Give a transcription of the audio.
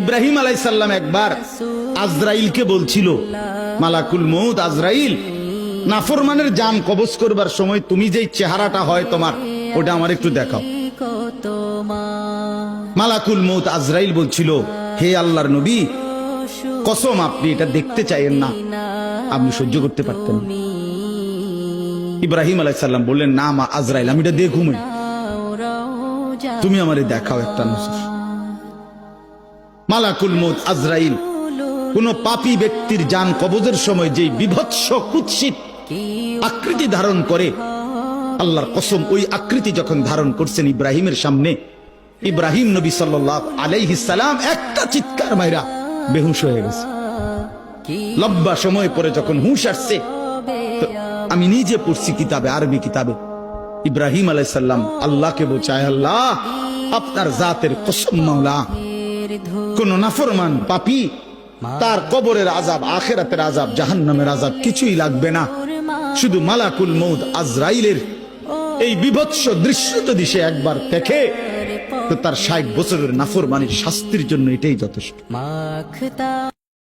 ইব্রাহিম আলাইহিস সালাম একবার আজরাইলকে বলছিল, মালাকুল মউত আজরাইল, নাফরমানের জান কবজ করবার সময় তুমি যেই চেহারাটা হয় তোমার, ওটা আমার একটু দেখাও। মালাকুল মউত আজরাইল বলছিল, হে আল্লাহর নবী, কসম আপনি এটা দেখতে চাইেন না, আপনি সহ্য করতে পারতেন। ইব্রাহিম আলাইহিস সালাম বললেন, না মা আজরাইল, আমি এটা দেখুমই, তুমি আমারে দেখাও একটা নজর। মালাকুল মউত আজরাইল কোন পাপী ব্যক্তির জান কবজের সময় যেই বিভৎস কুৎসিত আকৃতি ধারণ করে, আল্লাহর কসম ওই আকৃতি যখন ধারণ করছেন ইব্রাহিমের সামনে, ইব্রাহিম নবী সাল্লাল্লাহু আলাইহি সাল্লাম একটা চিৎকার মাইরা বেহুশ হয়ে গেছে। লম্বা সময় পরে যখন হুঁশ আসছে, আমি নিজে পড়ছি কিতাবে, আরবি কিতাবে, ইব্রাহিম আলাইহিস সালাম আল্লাহকে বলছে, আল্লাহ আপনার জাতের কসম মাওলা, কোন নাফরমান পাপী তার কবরের আযাব, আখিরাতের আযাব, জাহান্নামের আযাব কিছুই লাগবে না, শুধু মালাকুল মউত আজরাইলের এই বিভৎস দৃশ্য যদি সে একবার দেখে, তো তার ৬০ বছরের নাফরমানির শাস্তির জন্য এটাই যথেষ্ট।